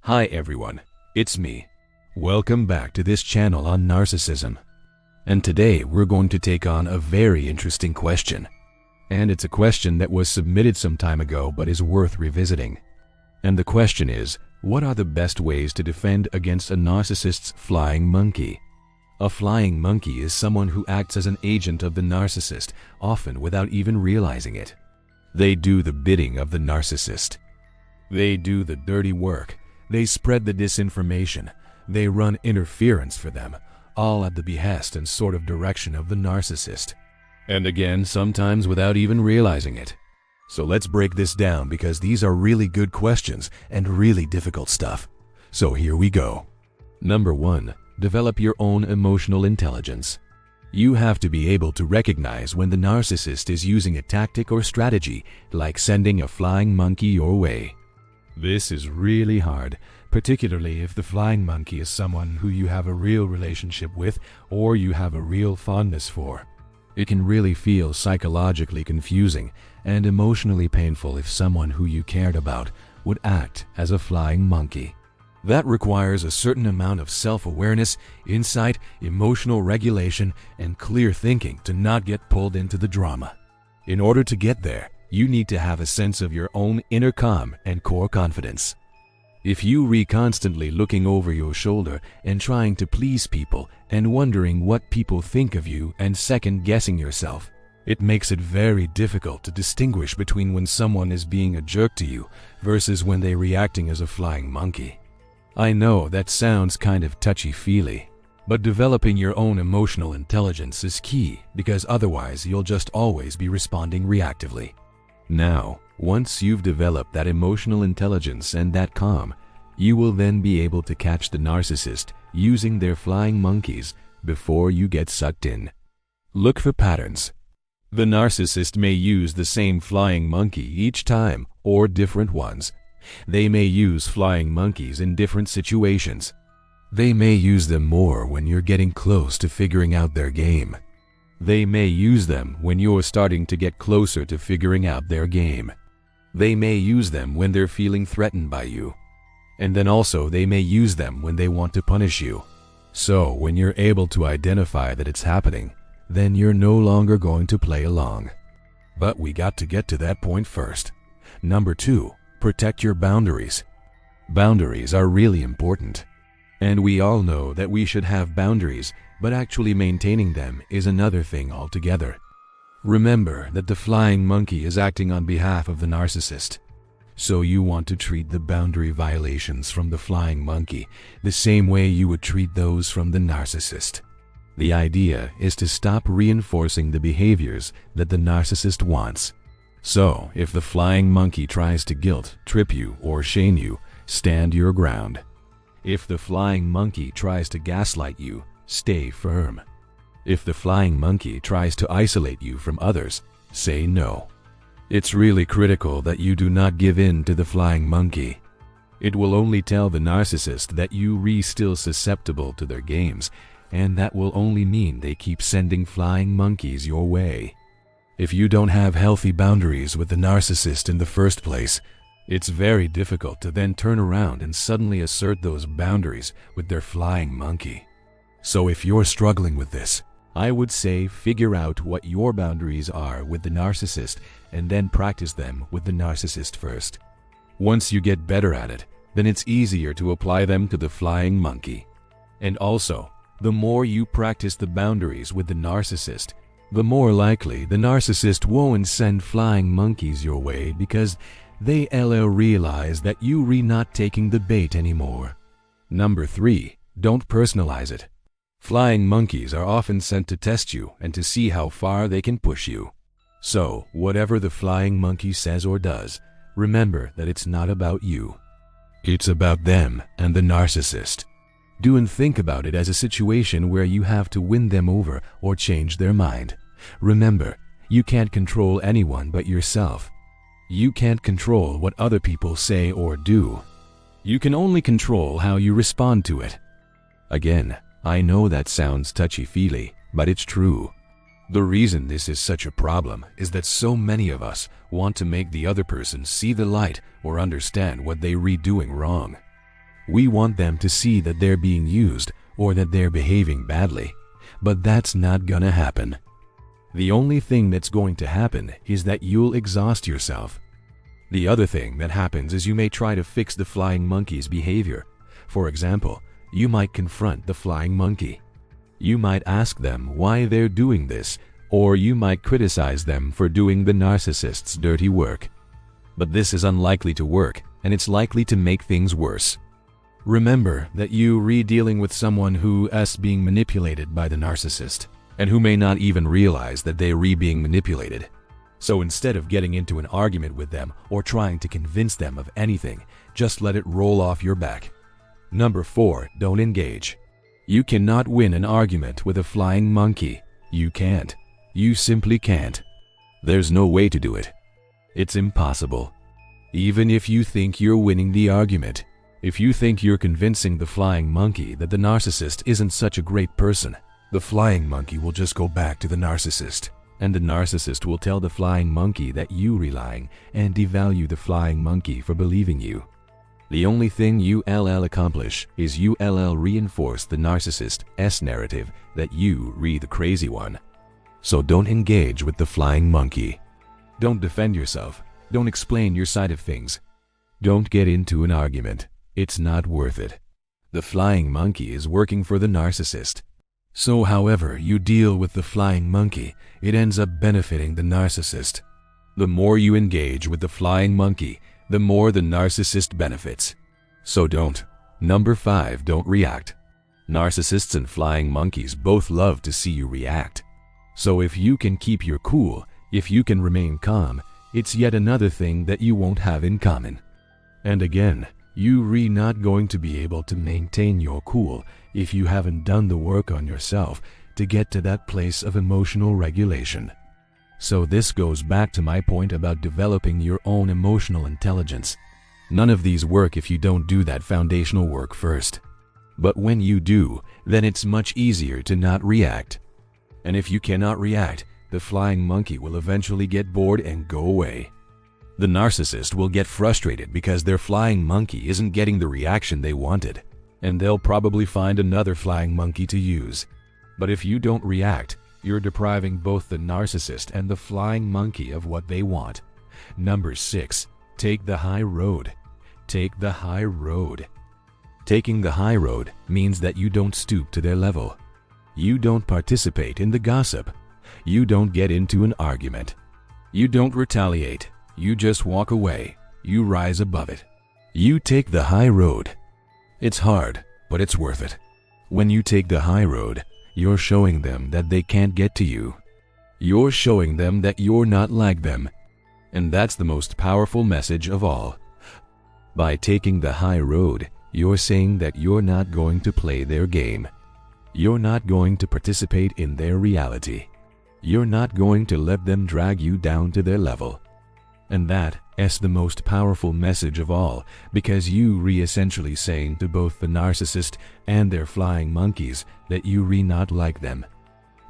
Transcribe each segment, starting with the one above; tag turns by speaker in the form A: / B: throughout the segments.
A: Hi everyone, it's me. Welcome back to this channel on narcissism. And today we're going to take on a very interesting question. And it's a question that was submitted some time ago but is worth revisiting. And the question is, what are the best ways to defend against a narcissist's flying monkey? A flying monkey is someone who acts as an agent of the narcissist, often without even realizing it. They do the bidding of the narcissist. They do the dirty work. They spread the disinformation. They run interference for them, all at the behest and sort of direction of the narcissist. And again, sometimes without even realizing it. So let's break this down because these are really good questions and really difficult stuff. So here we go. Number 1. Develop your own emotional intelligence. You have to be able to recognize when the narcissist is using a tactic or strategy, like sending a flying monkey your way. This is really hard, particularly if the flying monkey is someone who you have a real relationship with or you have a real fondness for. It can really feel psychologically confusing and emotionally painful if someone who you cared about would act as a flying monkey. That requires a certain amount of self-awareness, insight, emotional regulation, and clear thinking to not get pulled into the drama. In order to get there, you need to have a sense of your own inner calm and core confidence. If you constantly looking over your shoulder and trying to please people and wondering what people think of you and second-guessing yourself, it makes it very difficult to distinguish between when someone is being a jerk to you versus when they're reacting as a flying monkey. I know that sounds kind of touchy-feely, but developing your own emotional intelligence is key because otherwise you'll just always be responding reactively. Now, once you've developed that emotional intelligence and that calm, you will then be able to catch the narcissist using their flying monkeys before you get sucked in. Look for patterns. The narcissist may use the same flying monkey each time or different ones. They may use flying monkeys in different situations. They may use them more when you're getting close to figuring out their game. They may use them when you're starting to get closer to figuring out their game. They may use them when they're feeling threatened by you. And then also they may use them when they want to punish you. So when you're able to identify that it's happening, then you're no longer going to play along. But we got to get to that point first. Number 2, protect your boundaries. Boundaries are really important. And we all know that we should have boundaries, but actually maintaining them is another thing altogether. Remember that the flying monkey is acting on behalf of the narcissist. So you want to treat the boundary violations from the flying monkey the same way you would treat those from the narcissist. The idea is to stop reinforcing the behaviors that the narcissist wants. So if the flying monkey tries to guilt, trip you, or shame you, stand your ground. If the flying monkey tries to gaslight you, stay firm. If the flying monkey tries to isolate you from others, say no. It's really critical that you do not give in to the flying monkey. It will only tell the narcissist that you're still susceptible to their games, and that will only mean they keep sending flying monkeys your way. If you don't have healthy boundaries with the narcissist in the first place, it's very difficult to then turn around and suddenly assert those boundaries with their flying monkey. So if you're struggling with this, I would say figure out what your boundaries are with the narcissist and then practice them with the narcissist first. Once you get better at it, then it's easier to apply them to the flying monkey. And also, the more you practice the boundaries with the narcissist, the more likely the narcissist won't send flying monkeys your way because they'll realize that you're not taking the bait anymore. Number 3, don't personalize it. Flying monkeys are often sent to test you and to see how far they can push you. So, whatever the flying monkey says or does, remember that it's not about you. It's about them and the narcissist. Do and think about it as a situation where you have to win them over or change their mind. Remember, you can't control anyone but yourself. You can't control what other people say or do. You can only control how you respond to it. Again, I know that sounds touchy-feely, but it's true. The reason this is such a problem is that so many of us want to make the other person see the light or understand what they're doing wrong. We want them to see that they're being used or that they're behaving badly, but that's not gonna happen. The only thing that's going to happen is that you'll exhaust yourself. The other thing that happens is you may try to fix the flying monkey's behavior. For example, you might confront the flying monkey. You might ask them why they're doing this, or you might criticize them for doing the narcissist's dirty work. But this is unlikely to work, and it's likely to make things worse. Remember that you're dealing with someone who is being manipulated by the narcissist, and who may not even realize that they're being manipulated. So instead of getting into an argument with them or trying to convince them of anything, just let it roll off your back. Number 4, don't engage. You cannot win an argument with a flying monkey. You can't. You simply can't. There's no way to do it. It's impossible. Even if you think you're winning the argument, if you think you're convincing the flying monkey that the narcissist isn't such a great person, the flying monkey will just go back to the narcissist, and the narcissist will tell the flying monkey that you're lying and devalue the flying monkey for believing you. The only thing you'll accomplish is you'll reinforce the narcissist's narrative that you're the crazy one. So don't engage with the flying monkey. Don't defend yourself. Don't explain your side of things. Don't get into an argument. It's not worth it. The flying monkey is working for the narcissist. So however you deal with the flying monkey, it ends up benefiting the narcissist. The more you engage with the flying monkey, the more the narcissist benefits. So don't. Number 5, don't react. Narcissists and flying monkeys both love to see you react. So if you can keep your cool, if you can remain calm, it's yet another thing that you won't have in common. And again, you're not going to be able to maintain your cool if you haven't done the work on yourself to get to that place of emotional regulation. So this goes back to my point about developing your own emotional intelligence. None of these work if you don't do that foundational work first. But when you do, then it's much easier to not react. And if you cannot react, the flying monkey will eventually get bored and go away. The narcissist will get frustrated because their flying monkey isn't getting the reaction they wanted, and they'll probably find another flying monkey to use. But if you don't react, you're depriving both the narcissist and the flying monkey of what they want. Number 6, take the high road. Take the high road. Taking the high road means that you don't stoop to their level. You don't participate in the gossip. You don't get into an argument. You don't retaliate. You just walk away. You rise above it. You take the high road. It's hard, but it's worth it. When you take the high road, you're showing them that they can't get to you. You're showing them that you're not like them. And that's the most powerful message of all. By taking the high road, you're saying that you're not going to play their game. You're not going to participate in their reality. You're not going to let them drag you down to their level. And that is the most powerful message of all, because you're essentially saying to both the narcissist and their flying monkeys that you're not like them.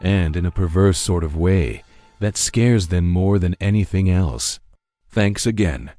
A: And in a perverse sort of way, that scares them more than anything else. Thanks again.